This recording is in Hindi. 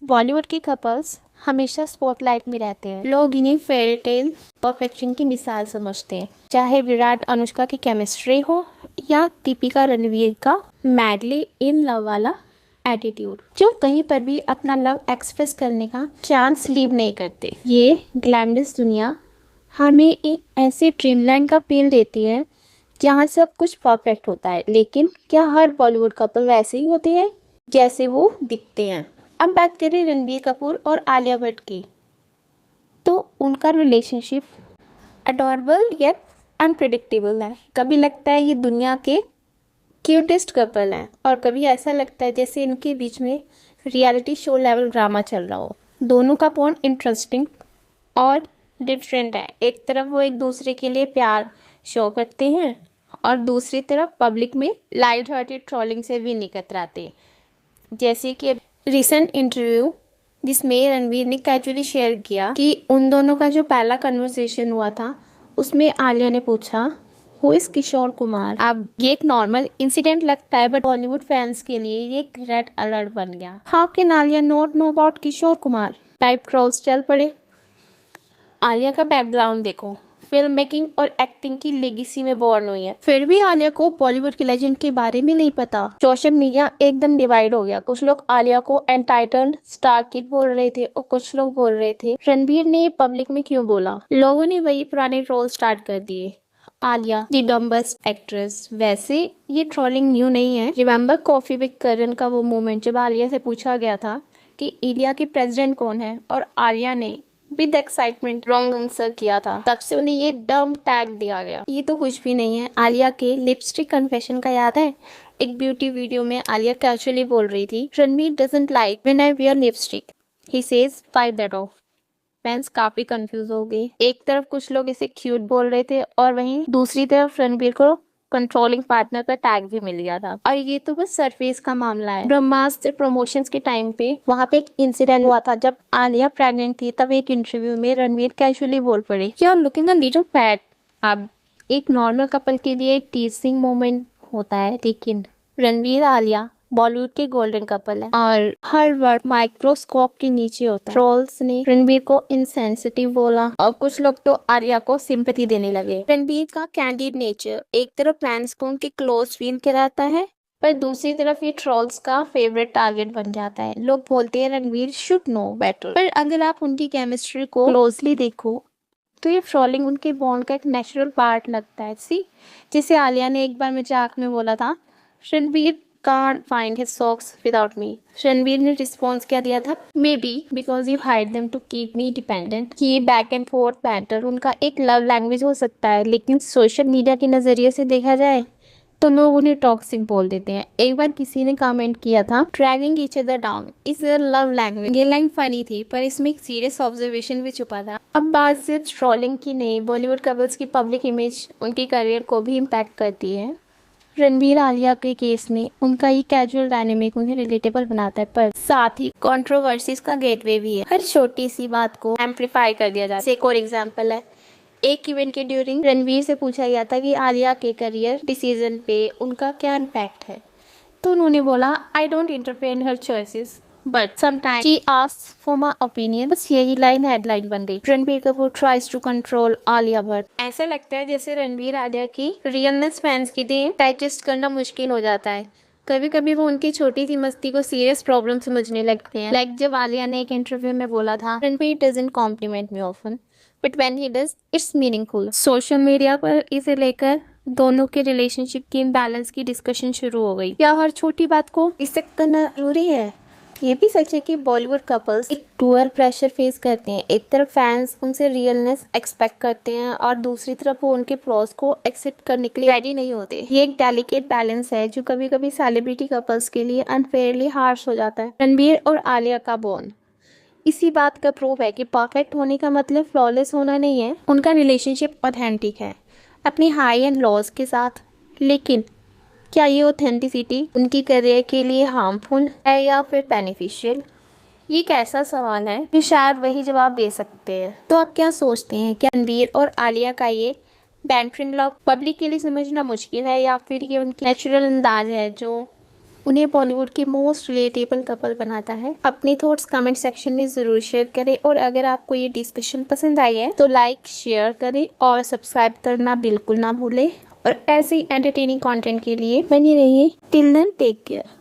बॉलीवुड के कपल्स हमेशा स्पॉटलाइट में रहते हैं। लोग इन्हें फेयरी टेल परफेक्शन की मिसाल समझते हैं, चाहे विराट अनुष्का की केमिस्ट्री हो या दीपिका रणवीर का मैडली इन लव वाला एटीट्यूड, जो कहीं पर भी अपना लव एक्सप्रेस करने का चांस लीव नहीं करते। ये ग्लैमरस दुनिया हमें एक ऐसे ड्रीमलैंड का फील देती है जहाँ सब कुछ परफेक्ट होता है, लेकिन क्या हर बॉलीवुड कपल वैसे ही होते हैं जैसे वो दिखते हैं? अब बात करें रणबीर कपूर और आलिया भट्ट की, तो उनका रिलेशनशिप अडोरेबल येट अनप्रिडिक्टेबल है। कभी लगता है ये दुनिया के क्यूटेस्ट कपल हैं और कभी ऐसा लगता है जैसे इनके बीच में रियलिटी शो लेवल ड्रामा चल रहा हो। दोनों का बॉन्ड इंटरेस्टिंग और डिफरेंट है। एक तरफ वो एक दूसरे के लिए प्यार शो करते हैं और दूसरी तरफ पब्लिक में लाइट हार्टेड ट्रोलिंग से भी नहीं कतराते। जैसे कि रिसेंट इंटरव्यू जिसमें रणवीर ने कैजुअली शेयर किया कि उन दोनों का जो पहला कन्वर्सेशन हुआ था उसमें आलिया ने पूछा हु इज किशोर कुमार। अब ये एक नॉर्मल इंसिडेंट लगता है, बट बॉलीवुड फैंस के लिए ये एक रेड अलर्ट बन गया। How can Alia not know about Kishore Kumar? Type cross चल पड़े। आलिया का बैकग्राउंड देखो, फिल्म मेकिंग और एक्टिंग की लेगेसी में बॉर्न हुई है, फिर भी आलिया को बॉलीवुड के लेजेंड के बारे में नहीं पता। सोशल मीडिया एकदम डिवाइड हो गया। कुछ लोग आलिया को एंटाइटल्ड स्टार किड बोल रहे थे और कुछ लोग बोल रहे थे रणबीर ने पब्लिक में क्यों बोला। लोगों ने वही पुराने ट्रोल स्टार्ट कर दिए, आलिया दी डम्बेस्ट एक्ट्रेस। वैसे ये ट्रोलिंग न्यू नहीं है। रिमेंबर कॉफी विद करण का वो मोमेंट जब आलिया से पूछा गया था कि इंडिया के प्रेसिडेंट कौन है और आलिया ने विद एक्साइटमेंट रॉन्ग आंसर किया था, तब से उन्हें ये डम टैग दिया गया। ये तो कुछ भी नहीं है। आलिया के लिपस्टिक कन्फेशन का याद है? एक ब्यूटी वीडियो में आलिया कैजुअली बोल रही थी Ranbir doesn't like when I wear lipstick, he says fight that off. Fans काफी कंफ्यूज हो गए। एक तरफ कुछ लोग इसे क्यूट बोल रहे थे और वहीं दूसरी तरफ रणबीर को कंट्रोलिंग पार्टनर का टैग भी मिल गया था। और ये तो बस सरफेस का मामला है। ब्रह्मास्त्र प्रमोशंस के टाइम पे वहाँ पे एक इंसिडेंट हुआ था जब आलिया प्रेग्नेंट थी, तब एक इंटरव्यू में रणवीर कैजुअली बोल पड़े you are looking a little fat. अब एक नॉर्मल कपल के लिए टीजिंग मोमेंट होता है, लेकिन रणवीर आलिया बॉलीवुड के गोल्डन कपल है और हर वर्ड माइक्रोस्कोप के नीचे होता है। ट्रोल्स ने रणबीर को इनसेंसिटिव बोला और कुछ लोग तो आलिया को सिंपैथी देने लगे। रणबीर का कैंडिड नेचर एक तरफ फैंस को उनके क्लोज फील कराता है, पर दूसरी तरफ ये ट्रोल्स का फेवरेट टारगेट बन जाता है। लोग बोलते हैं रणबीर शुड नो बेटर, पर अगर आप उनकी केमिस्ट्री को क्लोजली देखो तो ये ट्रोलिंग उनके बॉन्ड का एक नेचुरल पार्ट लगता है। सी जैसे आलिया ने एक बार मजाक में बोला था Ranbir can't find his socks without me। Ranbir ने रिस्पॉन्स क्या दिया था? Maybe because you hide them to keep me dependent. ये बैक एंड फोर्थ बैटर उनका एक लव लैंग्वेज हो सकता है, लेकिन सोशल मीडिया के नजरिए से देखा जाए तो लोग उन्हें टॉक्सिक बोल देते हैं। एक बार किसी ने कमेंट किया था dragging each other down is a love language. ये लाइन फनी थी, पर इसमें एक सीरियस ऑब्जर्वेशन भी छुपा था। अब बात सिर्फ ट्रोलिंग की नहीं, बॉलीवुड कपल्स की पब्लिक इमेज उनकी करियर को भी इम्पैक्ट करती है। रणबीर आलिया के केस में उनका ये कैजुअल डायनेमिक उन्हें रिलेटेबल बनाता है, पर साथ ही कंट्रोवर्सीज का गेटवे भी है। हर छोटी सी बात को एम्पलीफाई कर दिया जाता है। एक और एग्जांपल है, एक इवेंट के ड्यूरिंग रणबीर से पूछा गया था कि आलिया के करियर डिसीजन पे उनका क्या इम्पैक्ट है, तो उन्होंने बोला I don't interfere in her choices but sometimes she asks for my opinion. बस यही लाइन हेडलाइन बन गई। Ranbir Kapoor tries to control Alia Bhatt. ऐसा लगता है जैसे रणबीर आलिया की रियलनेस फैंस के लिए डाइजेस्ट करना मुश्किल हो जाता है। कभी कभी वो उनकी छोटी सी मस्ती को सीरियस प्रॉब्लम समझने लगते हैं। लाइक जब आलिया ने एक इंटरव्यू में बोला था Ranbir doesn't compliment me often but when he does it's meaningful. Social media पर इसे लेकर दोनों के रिलेशनशिप की इम्बैलेंस की डिस्कशन शुरू हो गई। क्या हर छोटी बात को डिसकस करना जरूरी है? ये भी सच है कि बॉलीवुड कपल्स एक डुअल प्रेशर फेस करते हैं। एक तरफ फैंस उनसे रियलनेस एक्सपेक्ट करते हैं और दूसरी तरफ वो उनके फ्लॉज को एक्सेप्ट करने के लिए रेडी नहीं होते। ये एक डेलिकेट बैलेंस है जो कभी कभी सेलिब्रिटी कपल्स के लिए अनफेयरली हार्श हो जाता है। रणबीर और आलिया का बॉन्ड इसी बात का प्रूफ है कि परफेक्ट होने का मतलब फ्लॉलेस होना नहीं है। उनका रिलेशनशिप ऑथेंटिक है अपनी हाई एंड लॉज के साथ, लेकिन क्या ये ऑथेंटिसिटी उनकी करियर के लिए हार्मफुल है या फिर बेनिफिशियल? ये एक ऐसा सवाल है जो शायद वही जवाब दे सकते हैं। तो आप क्या सोचते हैं, क्या रणबीर और आलिया का ये बैंड फ्रेंड लव पब्लिक के लिए समझना मुश्किल है या फिर ये उनकी नेचुरल अंदाज है जो उन्हें बॉलीवुड के मोस्ट रिलेटेबल कपल बनाता है। अपने थॉट्स कमेंट सेक्शन में जरूर शेयर करें और अगर आपको ये डिस्कशन पसंद आई है तो लाइक शेयर करें और सब्सक्राइब करना बिल्कुल ना भूलें। और ऐसे ही एंटरटेनिंग कंटेंट के लिए बने रहिए। Till then take care.